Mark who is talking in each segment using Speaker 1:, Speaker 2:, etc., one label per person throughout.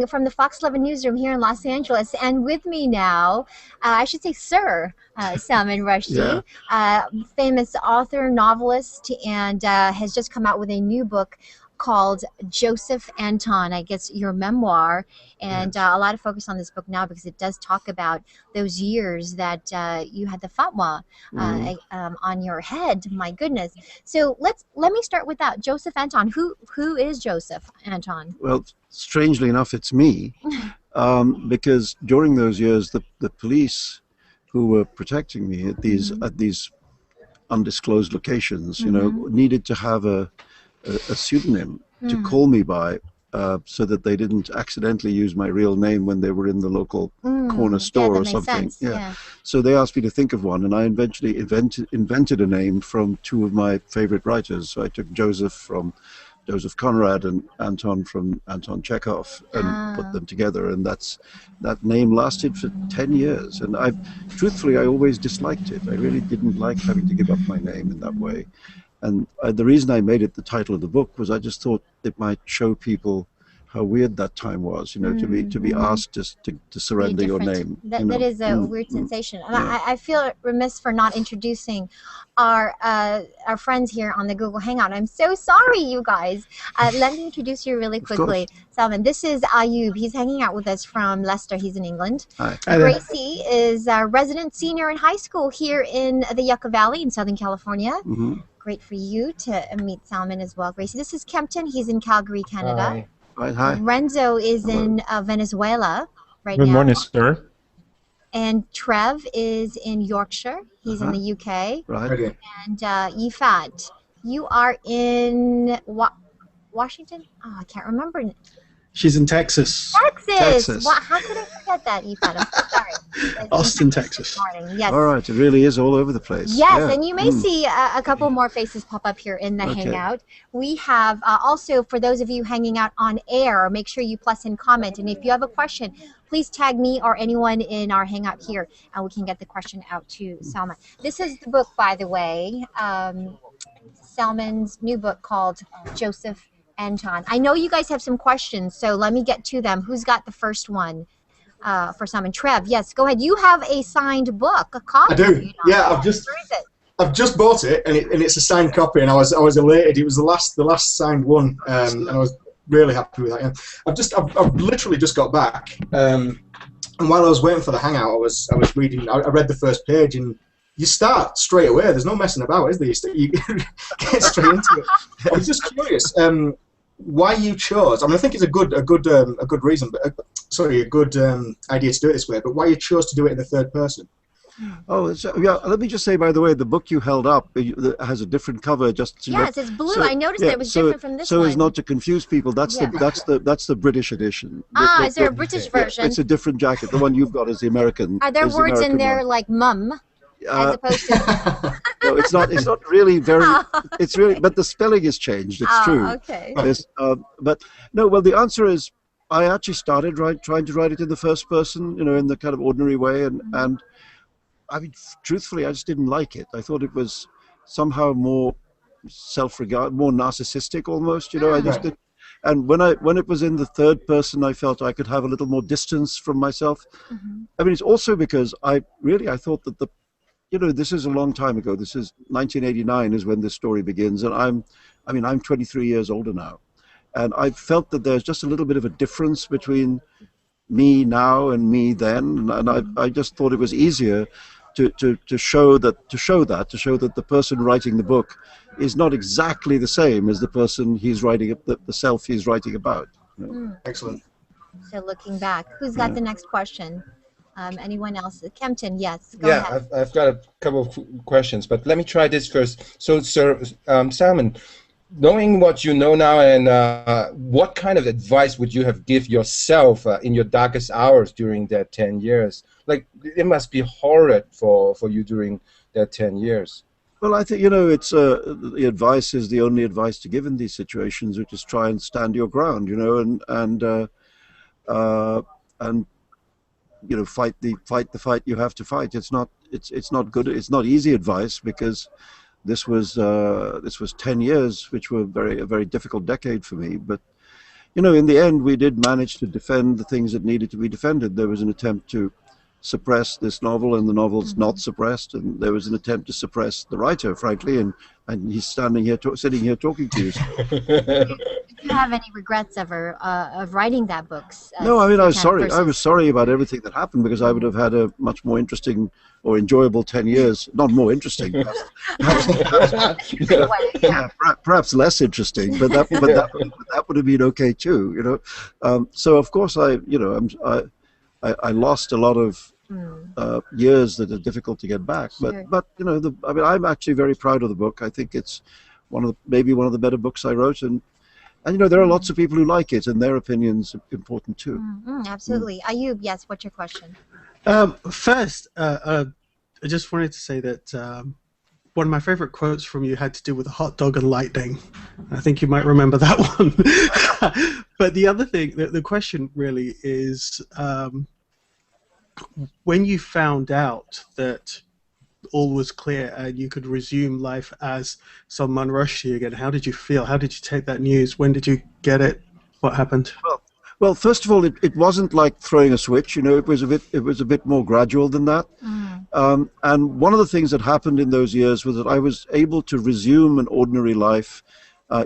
Speaker 1: from the Fox 11 newsroom here in Los Angeles, and with me now, I should say Sir Salman Rushdie, famous author, novelist, and has just come out with a new book called Joseph Anton, I guess your memoir, and a lot of focus on this book now because it does talk about those years that you had the fatwa on your head. My goodness. So let me start with that. Joseph Anton. Who is Joseph Anton?
Speaker 2: Well, strangely enough, it's me, because during those years, the police who were protecting me at these undisclosed locations, you know, needed to have a pseudonym to call me by, so that they didn't accidentally use my real name when they were in the local corner store or something. So they asked me to think of one, and I eventually invented a name from two of my favorite writers. So I took Joseph from Joseph Conrad and Anton from Anton Chekhov and put them together, and that name lasted for 10 years. And truthfully, I always disliked it. I really didn't like having to give up my name in that way. And the reason I made it the title of the book was I just thought it might show people how weird that time was, you know, to be asked just to surrender your name.
Speaker 1: That is a weird sensation. And I feel remiss for not introducing our friends here on the Google Hangout. I'm so sorry, you guys. Let me introduce you really quickly. Salman, this is Ayub. He's hanging out with us from Leicester. He's in England.
Speaker 2: Hi.
Speaker 1: Gracie is a resident senior in high school here in the Yucca Valley in Southern California. Great for you to meet Salman as well, Gracie. This is Kempton. He's in Calgary, Canada.
Speaker 2: Hi.
Speaker 1: Renzo is in Venezuela right now.
Speaker 3: Good morning, sir.
Speaker 1: And Trev is in Yorkshire. He's in the UK.
Speaker 2: Right.
Speaker 1: And Yifat, you are in Washington? Oh, I can't remember.
Speaker 4: She's in Texas.
Speaker 1: Texas. How could I forget that, Yifat? I'm so sorry.
Speaker 4: Austin, Texas.
Speaker 1: Yes.
Speaker 2: All right. It really is all over the place.
Speaker 1: Yes, and you may see a couple more faces pop up here in the Hangout. We have also, for those of you hanging out on air, make sure you plus in comment. And if you have a question, please tag me or anyone in our Hangout here, and we can get the question out to Salman. This is the book, by the way, Salman's new book called Joseph Anton. I know you guys have some questions, so let me get to them. Who's got the first one for Salman? Trev, yes, go ahead. You have a signed book, a copy.
Speaker 4: I do. Yeah, I've just bought it, and it's a signed copy, and I was elated. It was the last signed one, and I was really happy with that. Yeah. I've literally just got back, and while I was waiting for the Hangout, I was reading. I read the first page, and you start straight away. There's no messing about, is there? You get straight into it. I was just curious why you chose. I mean, I think it's a good reason, but a good idea to do it this way. But why you chose to do it in the third person?
Speaker 2: Oh, yeah. Let me just say, by the way, the book you held up has a different cover.
Speaker 1: Yes, it's blue. I noticed it was different from this one.
Speaker 2: So as not to confuse people, that's the British edition.
Speaker 1: Is there a British version?
Speaker 2: It's a different jacket. The one you've got is the American.
Speaker 1: Are there words in there like "mum"? As opposed to
Speaker 2: no, it's not really very. It's really, but the spelling has changed. It's true.
Speaker 1: Okay.
Speaker 2: But no. Well, the answer is I actually started trying to write it in the first person, you know, in the kind of ordinary way, and I mean, truthfully, I just didn't like it. I thought it was somehow more self-regard, more narcissistic almost. You know, I just did. And when it was in the third person, I felt I could have a little more distance from myself. I mean, it's also because I thought that this is a long time ago. This is 1989 is when this story begins, and I'm 23 years older now, and I felt that there's just a little bit of a difference between me now and me then, and I just thought it was easier to show that the person writing the book is not exactly the same as the person he's writing, the self he's writing about. You know?
Speaker 4: Excellent.
Speaker 1: So looking back, who's got the next question? Anyone else? Kempton, yes, go ahead.
Speaker 3: I've got a couple of questions, but let me try this first. So, Sir Salman, knowing what you know now, and what kind of advice would you have give yourself in your darkest hours during that 10 years? Like, it must be horrid for you during that 10 years.
Speaker 2: Well, I think, you know, it's the advice is the only advice to give in these situations, which is try and stand your ground, you know, and you know, fight the fight you have to fight. It's not good. It's not easy advice, because this was 10 years, which were a very difficult decade for me. But in the end, we did manage to defend the things that needed to be defended. There was an attempt to suppress this novel, and the novel's not suppressed, and there was an attempt to suppress the writer, frankly, and he's sitting here talking to you.
Speaker 1: Did you have any regrets ever of writing that book?
Speaker 2: No, I mean, I was sorry. I was sorry about everything that happened, because I would have had a much more interesting or enjoyable 10 years. Not more interesting, perhaps less interesting, but that would have been okay too. So of course I lost a lot of years that are difficult to get back.
Speaker 1: Sure.
Speaker 2: But I'm actually very proud of the book. I think it's maybe one of the better books I wrote, and there are lots of people who like it, and their opinion's important too.
Speaker 1: Absolutely. Ayub, yes, what's your question?
Speaker 5: First, I just wanted to say that one of my favorite quotes from you had to do with a hot dog and lightning. I think you might remember that one. But the other thing, the question really is, when you found out that all was clear and you could resume life as Salman Rushdie again, how did you feel? How did you take that news? When did you get it? What happened?
Speaker 2: Well, first of all, it wasn't like throwing a switch. It was a bit more gradual than that. And one of the things that happened in those years was that I was able to resume an ordinary life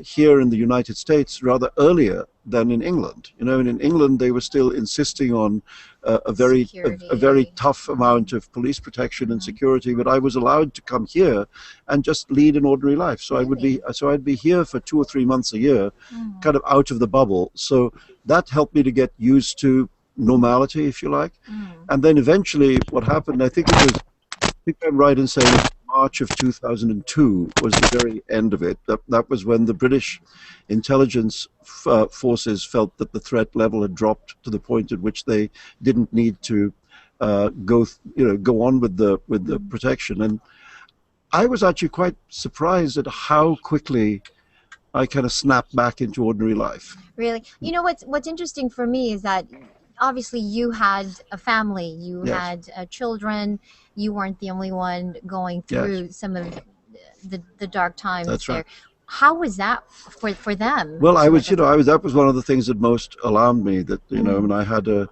Speaker 2: here in the United States rather earlier than in England. And in England they were still insisting on a very tough amount of police protection and security, but I was allowed to come here and just lead an ordinary life. So I'd be here for 2 or 3 months a year, kind of out of the bubble. So that helped me to get used to normality, if you like. And then eventually what happened, I think I'm right in saying March of 2002 was the very end of it. That was when the British intelligence forces felt that the threat level had dropped to the point at which they didn't need to go on with the protection. And I was actually quite surprised at how quickly I kind of snapped back into ordinary life.
Speaker 1: Really? What's interesting for me is that obviously you had a family, you had children, you weren't the only one going through some of the dark times.
Speaker 2: That's
Speaker 1: there.
Speaker 2: right.
Speaker 1: How was that for them?
Speaker 2: Well, that was one of the things that most alarmed me, that, and I had a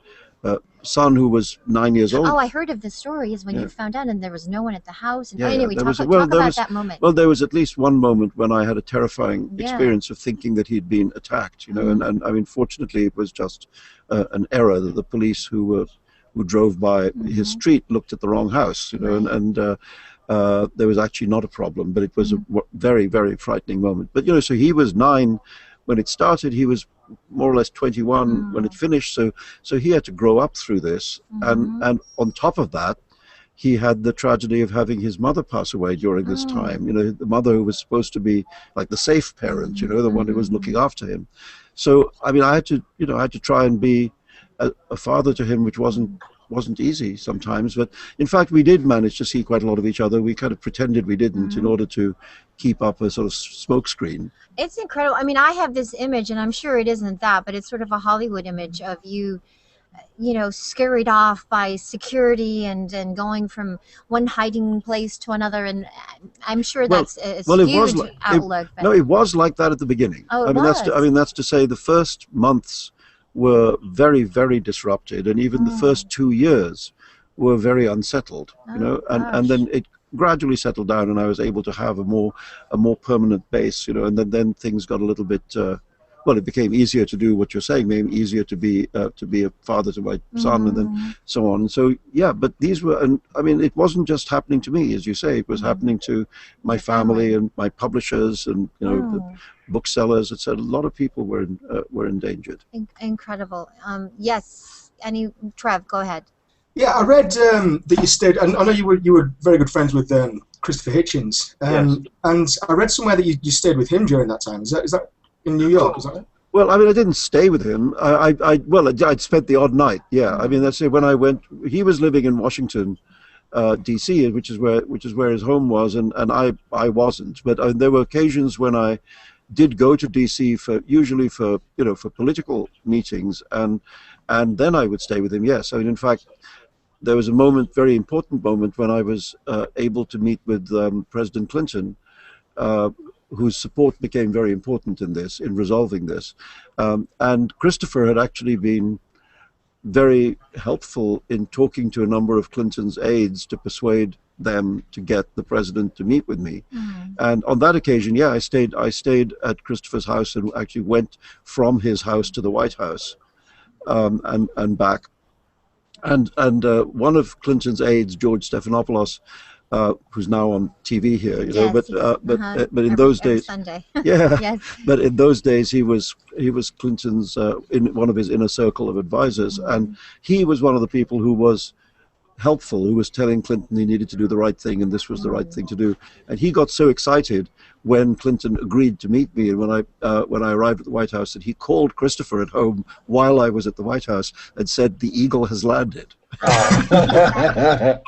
Speaker 2: son who was 9 years old.
Speaker 1: Oh, I heard of the story is when you found out and there was no one at the house. And anyway, talk about that moment.
Speaker 2: Well, there was at least one moment when I had a terrifying experience of thinking that he'd been attacked, and I mean, fortunately it was just an error that the police who drove by his street looked at the wrong house, and there was actually not a problem, but it was a very, very frightening moment. But, so he was 9 when it started. He was more or less 21 when it finished, so he had to grow up through this, and on top of that he had the tragedy of having his mother pass away during this time. The mother who was supposed to be like the safe parent, the one who was looking after him. So I mean, I had to try and be a father to him, which wasn't easy sometimes, but in fact we did manage to see quite a lot of each other. We kind of pretended we didn't in order to keep up a sort of smokescreen.
Speaker 1: It's incredible. I mean, I have this image, and I'm sure it isn't that, but it's sort of a Hollywood image of you, scurried off by security and going from one hiding place to another, and I'm sure that's a huge outlook.
Speaker 2: No, it was like that at the beginning.
Speaker 1: Oh,
Speaker 2: that's to say the first months were very, very disrupted, and even the first 2 years were very unsettled, and then it gradually settled down, and I was able to have a more permanent base, and then things got a little bit it became easier to do what you're saying, maybe easier to be a father to my son, and then so on. So but these were, and I mean, it wasn't just happening to me, as you say, it was happening to my family and my publishers and the booksellers, etc. A lot of people were endangered.
Speaker 1: Incredible. Yes. Trev, go ahead.
Speaker 4: Yeah, I read that you stayed, and I know you were very good friends with Christopher Hitchens, and I read somewhere that you stayed with him during that time. Is that in New York? Is that right?
Speaker 2: Well, I mean, I didn't stay with him. I'd spent the odd night. Yeah, I mean, that's it. When I went, he was living in Washington, D.C., which is where his home was, and I wasn't. But there were occasions when I did go to D.C. usually for political meetings, and then I would stay with him. Yes, I mean, in fact, there was a very important moment, when I was able to meet with President Clinton, whose support became very important in this, in resolving this. And Christopher had actually been very helpful in talking to a number of Clinton's aides to persuade them to get the president to meet with me. And on that occasion, yeah, I stayed at Christopher's house and actually went from his house to the White House, and back. And one of Clinton's aides, George Stephanopoulos, who's now on TV here, you know, but in those days,
Speaker 1: Sunday.
Speaker 2: yeah,
Speaker 1: Yes.
Speaker 2: but in those days he was Clinton's in one of his inner circle of advisors, and he was one of the people who was helpful, who was telling Clinton he needed to do the right thing and this was the right thing to do. And he got so excited when Clinton agreed to meet me, and when I arrived at the White House, that he called Christopher at home while I was at the White House and said, "The eagle has landed."
Speaker 1: Fantastic.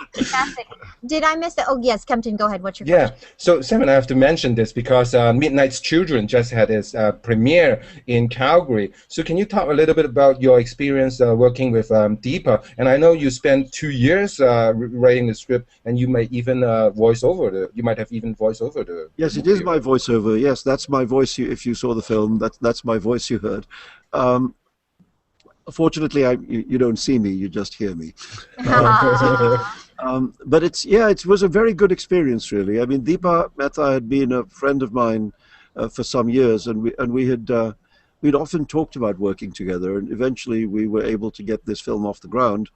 Speaker 1: Did I miss it? Oh, yes, Kempton, go ahead. What's your question?
Speaker 3: So, Simon, I have to mention this because Midnight's Children just had its premiere in Calgary. So can you talk a little bit about your experience working with Deepa? And I know you spent 2 years writing the script, and you may even voice over the.
Speaker 2: Yes, it is my voiceover. Yes, that's my voice. If you saw the film, that's my voice you heard. Fortunately, you don't see me; you just hear me. But it was a very good experience, really. I mean, Deepa Mehta had been a friend of mine for some years, and we'd often talked about working together, and eventually we were able to get this film off the ground.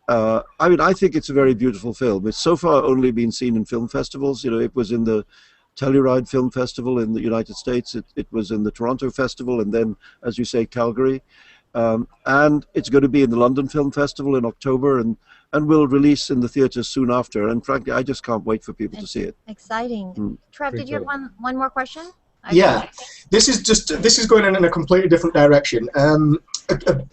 Speaker 2: I mean, I think it's a very beautiful film. It's so far only been seen in film festivals. You know, it was in the Telluride Film Festival in the United States. It was in the Toronto Festival, and then, as you say, Calgary. And it's going to be in the London Film Festival in October, and will release in the theaters soon after. And frankly, I just can't wait for people to see it.
Speaker 1: Exciting. Trev, did you have one more question?
Speaker 4: Yeah, this is going in a completely different direction. I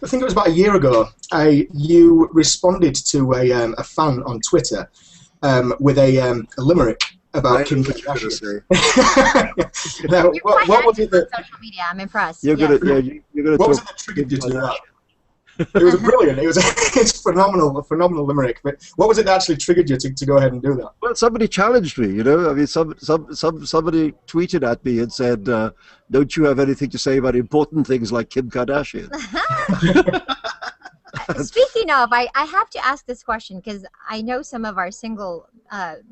Speaker 4: think it was about a year ago. You responded to a fan on Twitter with a limerick about Kim Kardashian. Now, what was it that
Speaker 1: social media? I'm impressed.
Speaker 2: You're gonna
Speaker 4: what was it that triggered you to do that? It was brilliant. It's phenomenal limerick. But what was it that actually triggered you to go ahead and do that?
Speaker 2: Well, somebody challenged me. You know, I mean, somebody tweeted at me and said, "Don't you have anything to say about important things like Kim Kardashian?"
Speaker 1: Speaking of, I have to ask this question because I know some of our single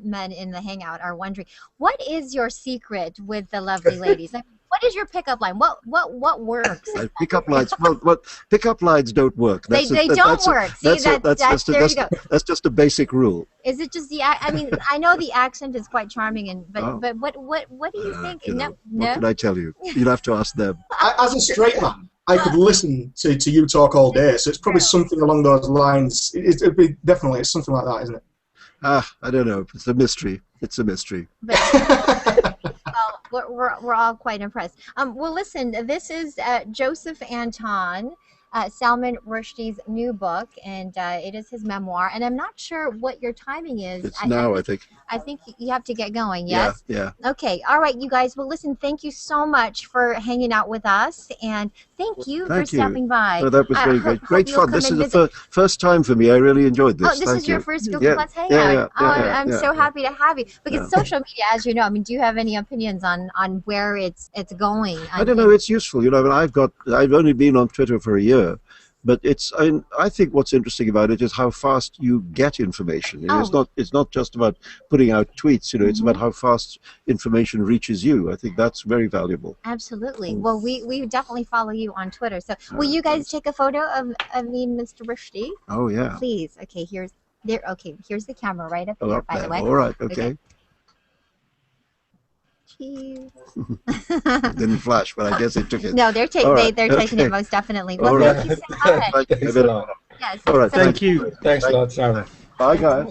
Speaker 1: men in the hangout are wondering, what is your secret with the lovely ladies? Like, what is your pickup line? What works?
Speaker 2: Pickup lines. Well, pickup lines don't work.
Speaker 1: They don't work. See,
Speaker 2: that's just a basic rule.
Speaker 1: Is it just the? I mean, I know the accent is quite charming, but what do you think?
Speaker 2: What can I tell you? You'll have to ask them.
Speaker 4: As a straight man, I could listen to you talk all day, so it's probably something along those lines. It'd be definitely it's something like that, isn't it?
Speaker 2: I don't know. It's a mystery. It's a mystery.
Speaker 1: Well, we're all quite impressed. Well, listen, this is Joseph Anton, Salman Rushdie's new book, and it is his memoir. And I'm not sure what your timing is.
Speaker 2: It's now, I think.
Speaker 1: I think you have to get going, yes?
Speaker 2: Yeah.
Speaker 1: Okay, all right, you guys. Well, listen, thank you so much for hanging out with us, and thank you for stopping by.
Speaker 2: Oh, that was very great. Great fun. This is the first time for me. I really enjoyed this.
Speaker 1: Oh, this is your first Google Plus Hangout. I'm so happy to have you. Because social media, as you know, I mean, do you have any opinions on where it's going?
Speaker 2: I don't know. It's useful. You know, I mean, I've only been on Twitter for a year. But I think what's interesting about it is how fast you get information. You know, it's not just about putting out tweets. You know, it's about how fast information reaches you. I think that's very valuable.
Speaker 1: Absolutely. Well, we definitely follow you on Twitter. So will you guys take a photo of me, Mr. Rushdie?
Speaker 2: Oh yeah.
Speaker 1: Please. Okay. Here's the camera right up here. By the way.
Speaker 2: All right. Okay. It didn't flash, but I guess it took it.
Speaker 1: No, they're taking it most definitely. Well, thank you so much.
Speaker 3: Yes.
Speaker 2: All right,
Speaker 1: yes.
Speaker 2: thank you.
Speaker 3: Thanks a lot, Simon.
Speaker 2: Bye, guys.